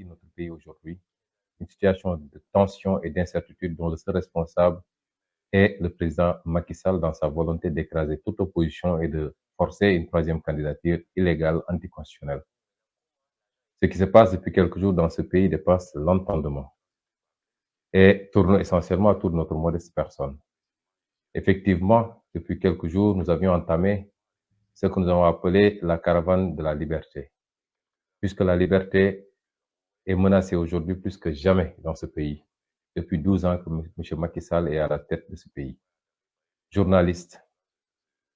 investit notre pays aujourd'hui, une situation de tension et d'incertitude dont le seul responsable est le président Macky Sall dans sa volonté d'écraser toute opposition et de forcer une troisième candidature illégale, anticonstitutionnelle. Ce qui se passe depuis quelques jours dans ce pays dépasse l'entendement et tourne essentiellement autour de notre modeste personne. Effectivement, depuis quelques jours, nous avions entamé ce que nous avons appelé la caravane de la liberté, puisque la liberté est menacée aujourd'hui plus que jamais dans ce pays, depuis 12 ans que M. Macky Sall est à la tête de ce pays. Journalistes,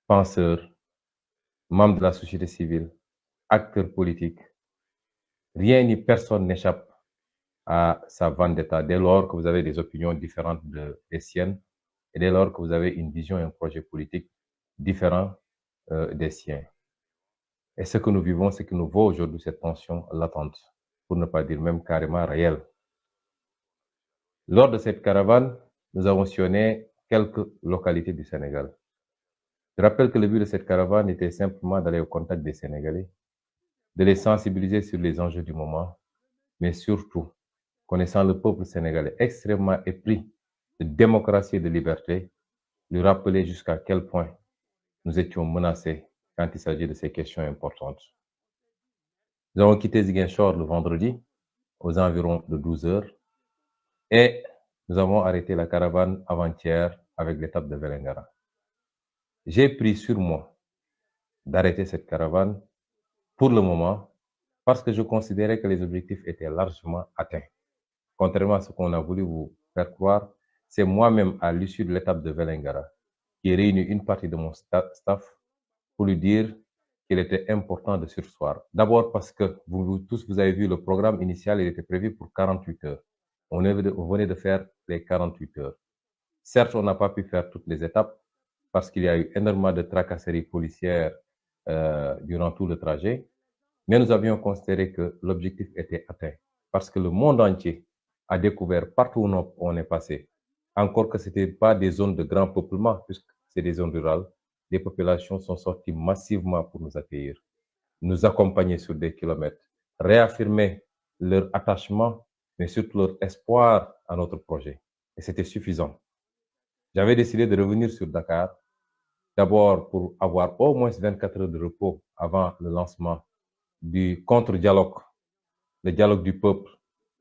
penseurs, membres de la société civile, acteurs politiques, rien ni personne n'échappe à sa vendetta dès lors que vous avez des opinions différentes des siennes et dès lors que vous avez une vision et un projet politique différent des siens. Et ce que nous vivons, c'est que nous voyons aujourd'hui cette tension latente, pour ne pas dire même carrément réelle. Lors de cette caravane, nous avons sillonné quelques localités du Sénégal. Je rappelle que le but de cette caravane était simplement d'aller au contact des Sénégalais, de les sensibiliser sur les enjeux du moment, mais surtout, connaissant le peuple sénégalais extrêmement épris de démocratie et de liberté, lui rappeler jusqu'à quel point nous étions menacés quand il s'agit de ces questions importantes. Nous avons quitté Ziguinchor le vendredi, aux environs de 12 heures, et nous avons arrêté la caravane avant-hier avec l'étape de Vélingara. J'ai pris sur moi d'arrêter cette caravane pour le moment parce que je considérais que les objectifs étaient largement atteints. Contrairement à ce qu'on a voulu vous faire croire, c'est moi-même à l'issue de l'étape de Vélingara qui ai réuni une partie de mon staff pour lui dire qu'il était important de surseoir. D'abord parce que vous tous, vous avez vu le programme initial, il était prévu pour 48 heures. On venait de faire les 48 heures. Certes, on n'a pas pu faire toutes les étapes parce qu'il y a eu énormément de tracasseries policières durant tout le trajet, mais nous avions considéré que l'objectif était atteint parce que le monde entier a découvert partout où on est passé, encore que ce n'était pas des zones de grand peuplement, puisque c'est des zones rurales, les populations sont sorties massivement pour nous accueillir, nous accompagner sur des kilomètres, réaffirmer leur attachement, mais surtout leur espoir à notre projet. Et c'était suffisant. J'avais décidé de revenir sur Dakar, d'abord pour avoir au moins 24 heures de repos avant le lancement du contre-dialogue, le dialogue du peuple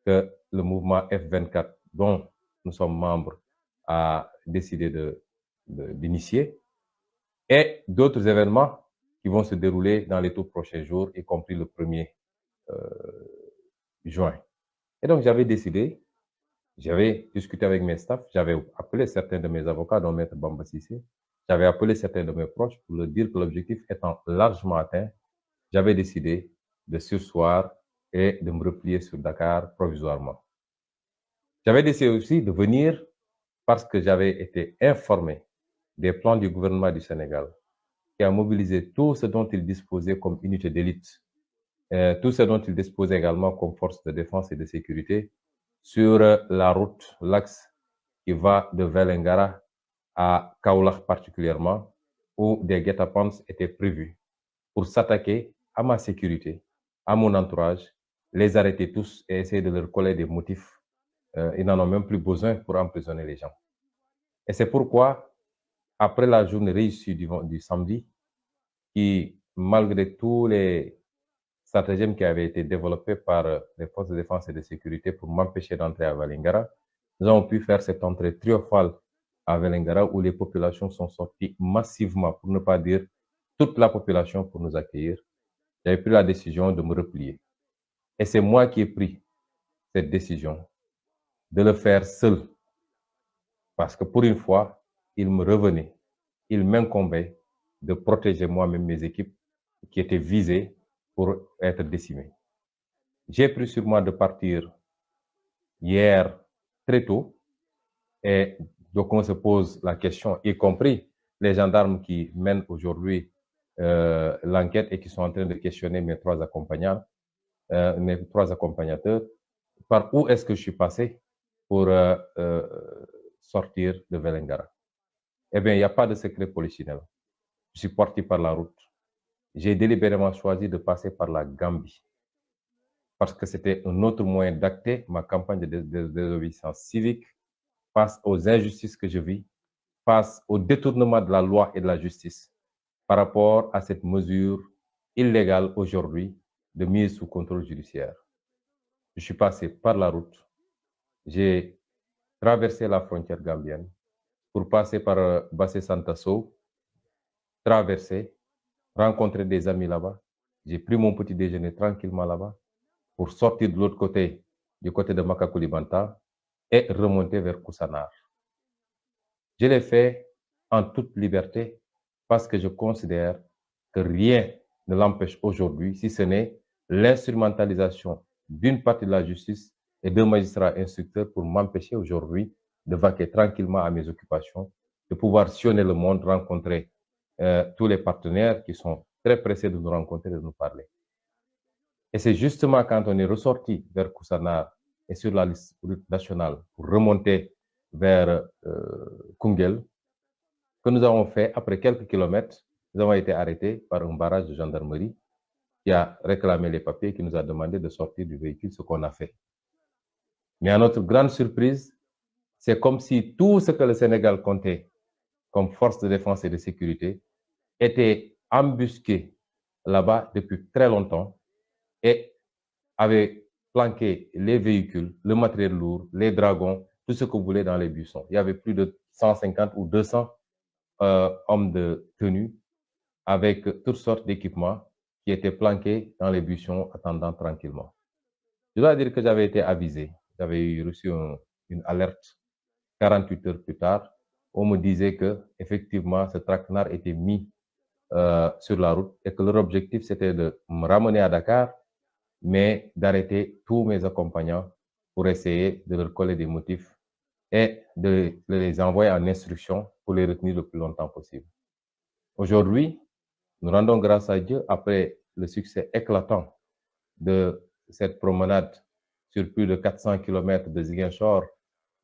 que le mouvement F24, dont nous sommes membres, a décidé d'initier, et d'autres événements qui vont se dérouler dans les tout prochains jours, y compris le 1er juin. Et donc j'avais décidé, j'avais discuté avec mes staffs, j'avais appelé certains de mes avocats, dont Maître Bamba Sissé, j'avais appelé certains de mes proches pour leur dire que l'objectif étant largement atteint, j'avais décidé de surseoir et de me replier sur Dakar provisoirement. J'avais décidé aussi de venir parce que j'avais été informé des plans du gouvernement du Sénégal, qui a mobilisé tout ce dont il disposait comme unité d'élite, tout ce dont il disposait également comme force de défense et de sécurité sur la route, l'axe qui va de Vélingara à Kaolack particulièrement, où des guet-apens étaient prévus pour s'attaquer à ma sécurité, à mon entourage, les arrêter tous et essayer de leur coller des motifs. Ils n'en ont même plus besoin pour emprisonner les gens. Et c'est pourquoi, après la journée réussie du samedi, qui, malgré tous les stratagèmes qui avaient été développés par les forces de défense et de sécurité pour m'empêcher d'entrer à Vélingara, nous avons pu faire cette entrée triomphale à Vélingara où les populations sont sorties massivement, pour ne pas dire toute la population, pour nous accueillir. J'avais pris la décision de me replier. Et c'est moi qui ai pris cette décision de le faire seul. Parce que pour une fois, il me revenait, il m'incombait de protéger moi-même mes équipes qui étaient visées pour être décimées. J'ai pris sur moi de partir hier très tôt et donc on se pose la question, y compris les gendarmes qui mènent aujourd'hui l'enquête et qui sont en train de questionner mes trois accompagnateurs, par où est-ce que je suis passé pour sortir de Vélingara. Eh bien, il n'y a pas de secret polichinelle. Je suis parti par la route. J'ai délibérément choisi de passer par la Gambie. parce que c'était un autre moyen d'acter ma campagne de désobéissance civique face aux injustices que je vis, face au détournement de la loi et de la justice par rapport à cette mesure illégale aujourd'hui de mise sous contrôle judiciaire. Je suis passé par la route, j'ai traversé la frontière gambienne pour passer par Bassé Santasso, traverser, rencontrer des amis là-bas. J'ai pris mon petit déjeuner tranquillement là-bas pour sortir de l'autre côté, du côté de Makacoulibanta, et remonter vers Koussanar. Je l'ai fait en toute liberté parce que je considère que rien ne l'empêche aujourd'hui, si ce n'est l'instrumentalisation d'une partie de la justice et d'un magistrat instructeur pour m'empêcher aujourd'hui de vaquer tranquillement à mes occupations, de pouvoir sillonner le monde, rencontrer tous les partenaires qui sont très pressés de nous rencontrer, de nous parler. Et c'est justement quand on est ressorti vers Koussanar et sur la liste nationale pour remonter vers Koungheul que nous avons fait, après quelques kilomètres, nous avons été arrêtés par un barrage de gendarmerie qui a réclamé les papiers et qui nous a demandé de sortir du véhicule, ce qu'on a fait. Mais à notre grande surprise, c'est comme si tout ce que le Sénégal comptait comme force de défense et de sécurité était embusqué là-bas depuis très longtemps et avait planqué les véhicules, le matériel lourd, les dragons, tout ce que vous voulez dans les buissons. Il y avait plus de 150 ou 200 hommes de tenue avec toutes sortes d'équipements qui étaient planqués dans les buissons attendant tranquillement. Je dois dire que j'avais été avisé. J'avais reçu une alerte 48 heures plus tard. On me disait que effectivement ce traquenard était mis sur la route et que leur objectif c'était de me ramener à Dakar, mais d'arrêter tous mes accompagnants pour essayer de leur coller des motifs et de les envoyer en instruction pour les retenir le plus longtemps possible. Aujourd'hui, nous rendons grâce à Dieu après le succès éclatant de cette promenade sur plus de 400 km de Ziguinchor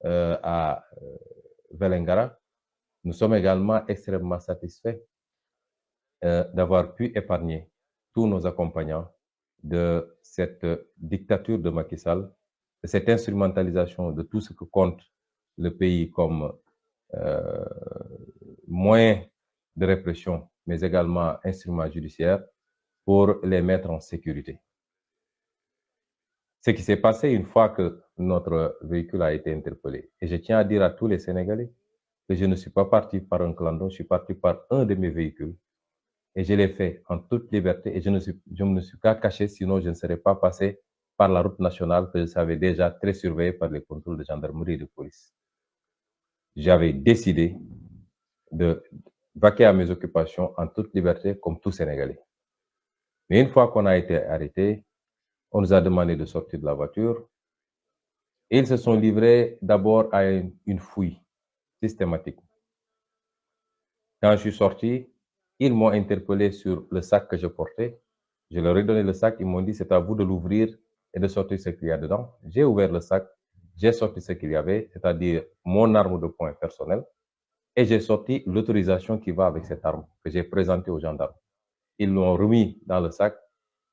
à Vélingara. Nous sommes également extrêmement satisfaits d'avoir pu épargner tous nos accompagnants de cette dictature de Macky Sall, de cette instrumentalisation de tout ce que compte le pays comme moyen de répression, mais également instrument judiciaire pour les mettre en sécurité. Ce qui s'est passé une fois que notre véhicule a été interpellé. Et je tiens à dire à tous les Sénégalais que je ne suis pas parti par un clandon, je suis parti par un de mes véhicules. Et je l'ai fait en toute liberté et je ne me suis pas caché, sinon je ne serais pas passé par la route nationale que je savais déjà très surveillée par les contrôles de gendarmerie et de police. J'avais décidé de vaquer à mes occupations en toute liberté comme tout Sénégalais. Mais une fois qu'on a été arrêté, on nous a demandé de sortir de la voiture. Et ils se sont livrés d'abord à une fouille systématique. Quand je suis sorti, ils m'ont interpellé sur le sac que je portais. Je leur ai donné le sac, ils m'ont dit c'est à vous de l'ouvrir et de sortir ce qu'il y a dedans. J'ai ouvert le sac, j'ai sorti ce qu'il y avait, c'est-à-dire mon arme de poing personnelle, et j'ai sorti l'autorisation qui va avec cette arme que j'ai présentée aux gendarmes. Ils l'ont remis dans le sac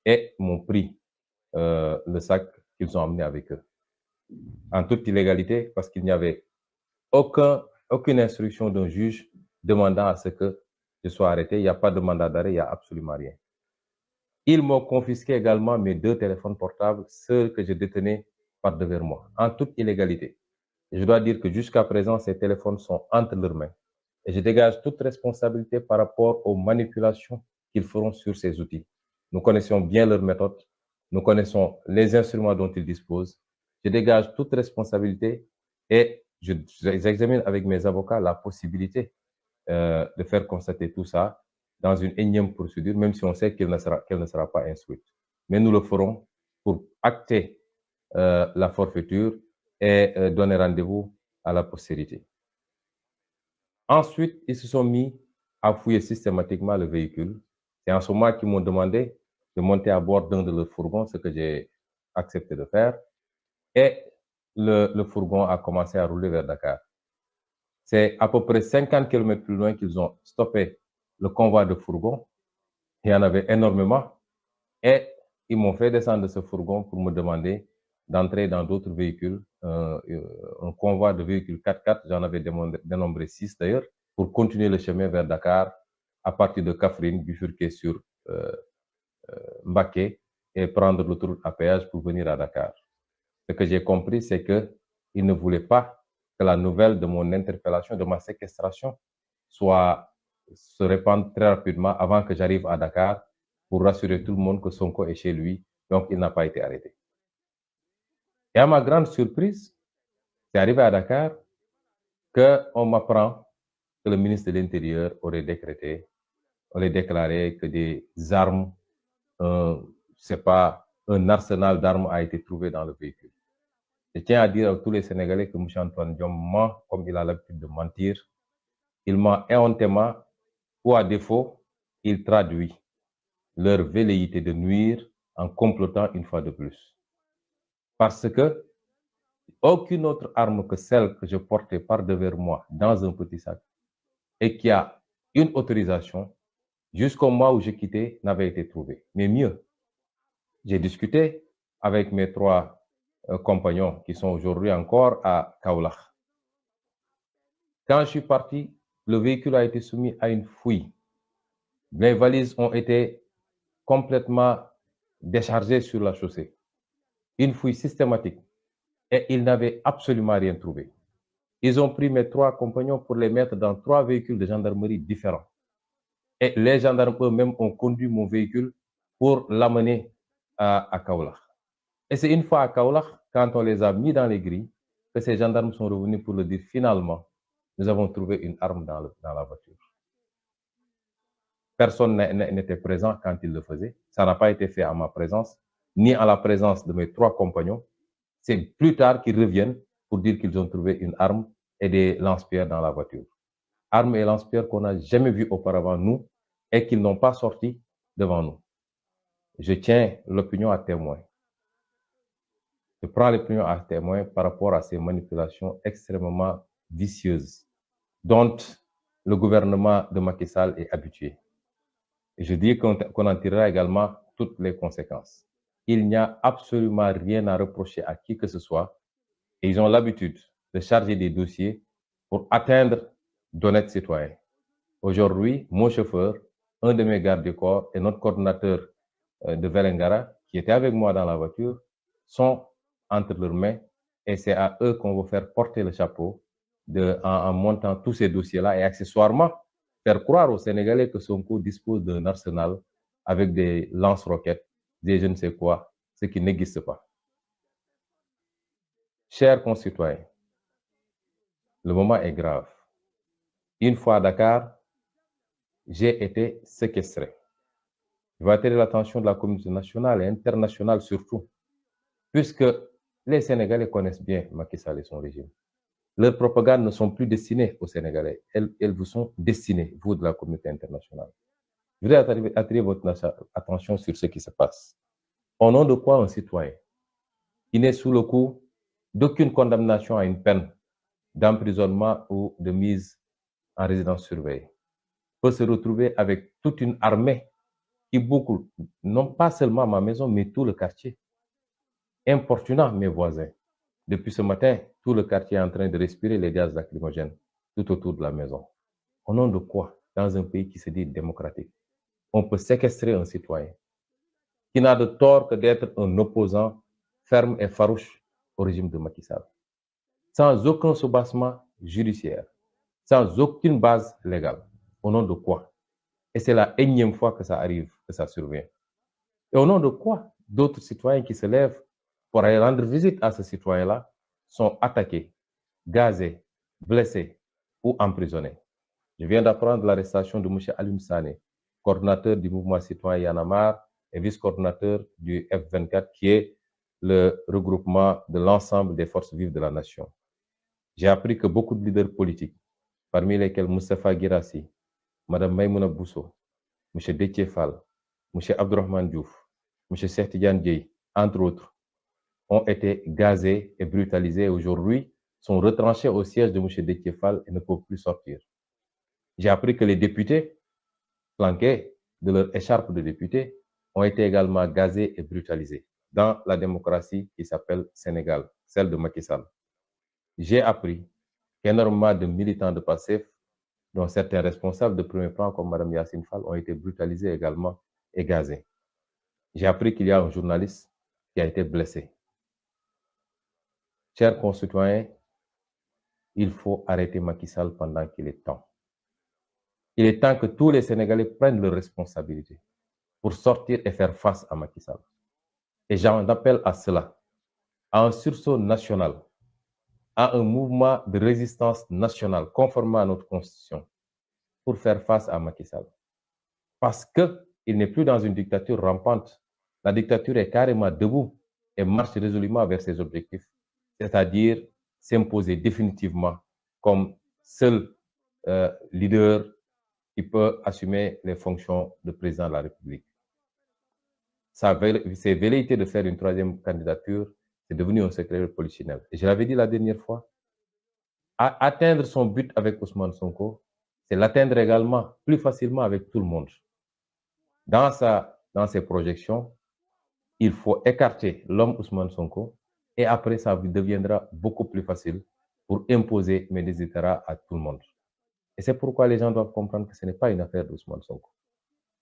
et m'ont pris le sac qu'ils ont emmené avec eux. En toute illégalité, parce qu'il n'y avait aucune instruction d'un juge demandant à ce que je sois arrêté. Il n'y a pas de mandat d'arrêt, il n'y a absolument rien. Ils m'ont confisqué également mes 2 téléphones portables, ceux que je détenais par devers moi, en toute illégalité. Et je dois dire que jusqu'à présent, ces téléphones sont entre leurs mains. Et je dégage toute responsabilité par rapport aux manipulations qu'ils feront sur ces outils. Nous connaissons bien leurs méthodes, nous connaissons les instruments dont ils disposent. Je dégage toute responsabilité et j'examine avec mes avocats la possibilité de faire constater tout ça dans une énième procédure, même si on sait qu'elle ne sera pas instruite. Mais nous le ferons pour acter la forfaiture et donner rendez-vous à la postérité. Ensuite, ils se sont mis à fouiller systématiquement le véhicule. C'est en ce moment qu'ils m'ont demandé de monter à bord d'un de leurs fourgons, ce que j'ai accepté de faire. Et le fourgon a commencé à rouler vers Dakar. C'est à peu près 50 km plus loin qu'ils ont stoppé le convoi de fourgons. Il y en avait énormément. Et ils m'ont fait descendre de ce fourgon pour me demander d'entrer dans d'autres véhicules, un convoi de véhicules 4x4, j'en avais dénombré 6 d'ailleurs, pour continuer le chemin vers Dakar, à partir de Kaffrine, bifurquer sur Mbacké et prendre l'autoroute à péage pour venir à Dakar. Ce que j'ai compris, c'est qu'ils ne voulaient pas que la nouvelle de mon interpellation, de ma séquestration, se répande très rapidement avant que j'arrive à Dakar pour rassurer tout le monde que Sonko est chez lui, donc il n'a pas été arrêté. Et à ma grande surprise, c'est arrivé à Dakar qu'on m'apprend que le ministre de l'Intérieur aurait déclaré que des armes, c'est pas un arsenal d'armes a été trouvé dans le véhicule. Je tiens à dire à tous les Sénégalais que M. Antoine Diome ment comme il a l'habitude de mentir. Il ment éhontément ou à défaut, il traduit leur velléité de nuire en complotant une fois de plus. Parce que aucune autre arme que celle que je portais par devers moi dans un petit sac et qui a une autorisation jusqu'au mois où j'ai quitté n'avait été trouvée. Mais mieux, j'ai discuté avec mes 3 compagnons qui sont aujourd'hui encore à Kaolack. Quand je suis parti, le véhicule a été soumis à une fouille. Les valises ont été complètement déchargées sur la chaussée. Une fouille systématique. Et ils n'avaient absolument rien trouvé. Ils ont pris mes 3 compagnons pour les mettre dans 3 véhicules de gendarmerie différents. Et les gendarmes eux-mêmes ont conduit mon véhicule pour l'amener à Kaolack. Et c'est une fois à Kaolack, quand on les a mis dans les grilles, que ces gendarmes sont revenus pour le dire finalement, nous avons trouvé une arme dans la voiture. Personne n'était présent quand ils le faisaient. Ça n'a pas été fait à ma présence, ni à la présence de mes 3 compagnons. C'est plus tard qu'ils reviennent pour dire qu'ils ont trouvé une arme et des lance-pierres dans la voiture. Armes et lance-pierres qu'on n'a jamais vues auparavant, nous, et qu'ils n'ont pas sorti devant nous. Je tiens l'opinion à témoin. Je prends l'opinion à témoin par rapport à ces manipulations extrêmement vicieuses dont le gouvernement de Macky Sall est habitué. Et je dis qu'on en tirera également toutes les conséquences. Il n'y a absolument rien à reprocher à qui que ce soit et ils ont l'habitude de charger des dossiers pour atteindre d'honnêtes citoyens. Aujourd'hui, mon chauffeur, un de mes gardes du corps et notre coordinateur de Vélingara, qui était avec moi dans la voiture, sont entre leurs mains et c'est à eux qu'on va faire porter le chapeau en montant tous ces dossiers-là et accessoirement faire croire aux Sénégalais que Sonko dispose d'un arsenal avec des lance-roquettes, des je ne sais quoi, ce qui n'existe pas. Chers concitoyens, le moment est grave. Une fois à Dakar, j'ai été séquestré. Je vais attirer l'attention de la communauté nationale et internationale surtout, puisque les Sénégalais connaissent bien Macky Sall et son régime. Leurs propagandes ne sont plus destinées aux Sénégalais, elles vous sont destinées, vous de la communauté internationale. Je voudrais attirer votre attention sur ce qui se passe. Au nom de quoi un citoyen qui n'est sous le coup d'aucune condamnation à une peine d'emprisonnement ou de mise en résidence surveillée peut se retrouver avec toute une armée qui boucle non pas seulement ma maison, mais tout le quartier, importunant mes voisins. Depuis ce matin, tout le quartier est en train de respirer les gaz lacrymogènes tout autour de la maison. Au nom de quoi, dans un pays qui se dit démocratique, on peut séquestrer un citoyen qui n'a de tort que d'être un opposant ferme et farouche au régime de Macky Sall, sans aucun soubassement judiciaire, sans aucune base légale. Au nom de quoi? Et c'est la énième fois que ça arrive, que ça survient. Et au nom de quoi d'autres citoyens qui se lèvent pour aller rendre visite à ce citoyen-là sont attaqués, gazés, blessés ou emprisonnés? Je viens d'apprendre l'arrestation de M. Alioune Sané, coordinateur du mouvement citoyen Y en a marre et vice-coordinateur du F24, qui est le regroupement de l'ensemble des forces vives de la nation. J'ai appris que beaucoup de leaders politiques, parmi lesquels Moustapha Guirassy, Mme Maïmouna Bousso, M. Déthié Fall, M. Abdourahmane Diouf, M. Cheikh Tidiane Dièye, entre autres, ont été gazés et brutalisés et aujourd'hui sont retranchés au siège de M. Déthié Fall et ne peuvent plus sortir. J'ai appris que les députés, flanqués de leur écharpe de députés, ont été également gazés et brutalisés dans la démocratie qui s'appelle Sénégal, celle de Macky Sall. J'ai appris qu'énormément de militants de PASTEF, dont certains responsables de premier plan comme Mme Yacine Fall, ont été brutalisés également et gazés. J'ai appris qu'il y a un journaliste qui a été blessé. Chers concitoyens, il faut arrêter Macky Sall pendant qu'il est temps. Il est temps que tous les Sénégalais prennent leurs responsabilités pour sortir et faire face à Macky Sall. Et j'en appelle à cela, à un sursaut national, à un mouvement de résistance nationale conformément à notre constitution pour faire face à Macky Sall. Parce qu'il n'est plus dans une dictature rampante. La dictature est carrément debout et marche résolument vers ses objectifs, c'est-à-dire s'imposer définitivement comme seul leader qui peut assumer les fonctions de président de la République. Ses velléités de faire une troisième candidature, c'est devenu un secret de polichinelle. Et je l'avais dit la dernière fois, atteindre son but avec Ousmane Sonko, c'est l'atteindre également plus facilement avec tout le monde. Dans ses projections, il faut écarter l'homme Ousmane Sonko et après, ça deviendra beaucoup plus facile pour imposer mes desiderata à tout le monde. Et c'est pourquoi les gens doivent comprendre que ce n'est pas une affaire d'Ousmane Sonko.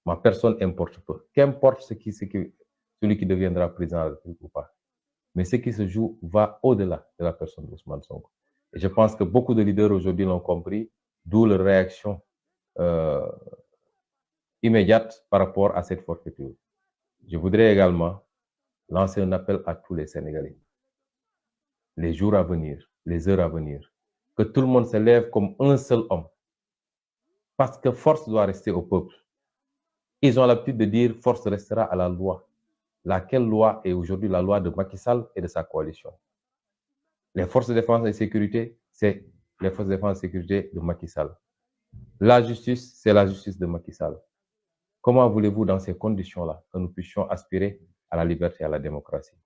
Ma personne importe peu. Qu'importe celui qui deviendra président de la République ou pas. Mais ce qui se joue va au-delà de la personne d'Ousmane Sonko. Et je pense que beaucoup de leaders aujourd'hui l'ont compris, d'où leur réaction immédiate par rapport à cette forfaiture. Je voudrais également lancer un appel à tous les Sénégalais. Les jours à venir, les heures à venir, que tout le monde se lève comme un seul homme. Parce que force doit rester au peuple. Ils ont l'habitude de dire force restera à la loi. Laquelle loi est aujourd'hui la loi de Macky Sall et de sa coalition? Les forces de défense et de sécurité, c'est les forces de défense et de sécurité de Macky Sall. La justice, c'est la justice de Macky Sall. Comment voulez-vous, dans ces conditions-là, que nous puissions aspirer à la liberté et à la démocratie,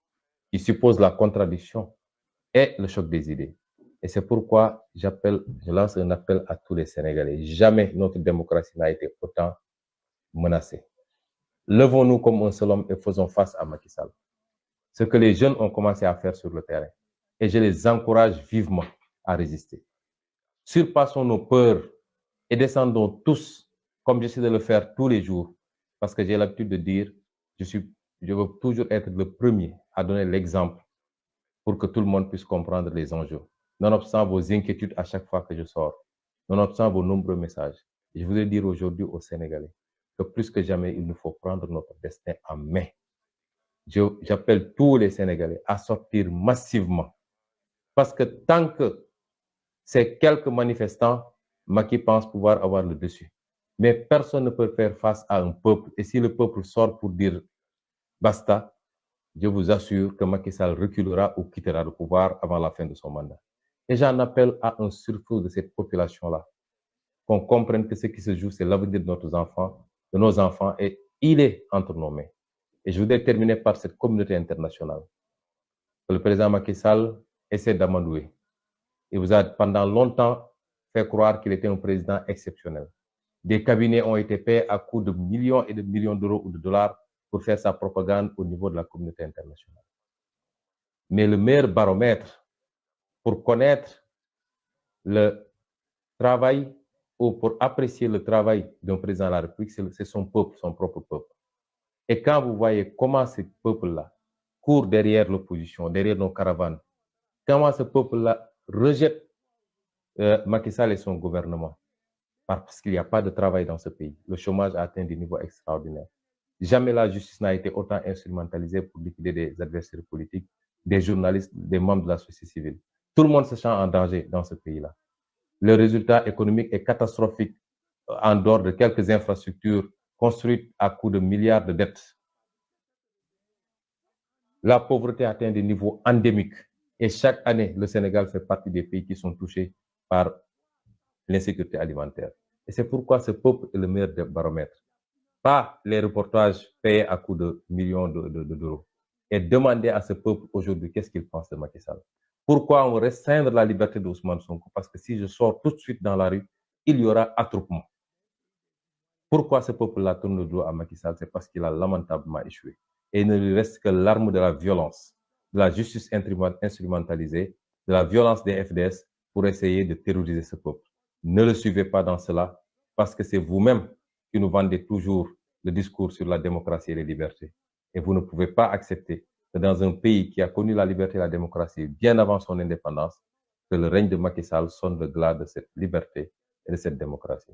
qui suppose la contradiction et le choc des idées? Et c'est pourquoi je lance un appel à tous les Sénégalais. Jamais notre démocratie n'a été autant menacée. Levons-nous comme un seul homme et faisons face à Macky Sall. Ce que les jeunes ont commencé à faire sur le terrain. Et je les encourage vivement à résister. Surpassons nos peurs et descendons tous, comme j'essaie de le faire tous les jours, parce que j'ai l'habitude de dire, je veux toujours être le premier à donner l'exemple pour que tout le monde puisse comprendre les enjeux. Nonobstant vos inquiétudes à chaque fois que je sors, nonobstant vos nombreux messages, je voudrais dire aujourd'hui aux Sénégalais que plus que jamais, il nous faut prendre notre destin en main. J'appelle tous les Sénégalais à sortir massivement. Parce que tant que c'est quelques manifestants, Macky pense pouvoir avoir le dessus. Mais personne ne peut faire face à un peuple. Et si le peuple sort pour dire basta, je vous assure que Macky Sall reculera ou quittera le pouvoir avant la fin de son mandat. Et j'en appelle à un sursaut de cette population-là. Qu'on comprenne que ce qui se joue, c'est l'avenir de nos enfants, et il est entre nos mains. Et je voudrais terminer par cette communauté internationale. Le président Macky Sall essaie d'amadouer. Il vous a pendant longtemps fait croire qu'il était un président exceptionnel. Des cabinets ont été payés à coups de millions et de millions d'euros ou de dollars pour faire sa propagande au niveau de la communauté internationale. Mais le meilleur baromètre pour connaître le travail ou pour apprécier le travail d'un président de la République, c'est son peuple, son propre peuple. Et quand vous voyez comment ce peuple-là court derrière l'opposition, derrière nos caravanes, comment ce peuple-là rejette Macky Sall et son gouvernement, parce qu'il n'y a pas de travail dans ce pays. Le chômage a atteint des niveaux extraordinaires. Jamais la justice n'a été autant instrumentalisée pour liquider des adversaires politiques, des journalistes, des membres de la société civile. Tout le monde se sent en danger dans ce pays-là. Le résultat économique est catastrophique en dehors de quelques infrastructures construites à coût de milliards de dettes. La pauvreté atteint des niveaux endémiques et chaque année, le Sénégal fait partie des pays qui sont touchés par l'insécurité alimentaire. Et c'est pourquoi ce peuple est le meilleur baromètre. Pas les reportages payés à coups de millions d'euros. Et demander à ce peuple aujourd'hui qu'est-ce qu'il pense de Macky Sall. Pourquoi on restreindre la liberté d'Ousmane Sonko? Parce que si je sors tout de suite dans la rue, il y aura attroupement. Pourquoi ce peuple-là tourne le dos à Macky Sall? C'est parce qu'il a lamentablement échoué. Et il ne lui reste que l'arme de la violence, de la justice instrumentalisée, de la violence des FDS pour essayer de terroriser ce peuple. Ne le suivez pas dans cela, parce que c'est vous-même qui nous vendez toujours le discours sur la démocratie et les libertés. Et vous ne pouvez pas accepter que dans un pays qui a connu la liberté et la démocratie bien avant son indépendance, que le règne de Macky Sall sonne le glas de cette liberté et de cette démocratie.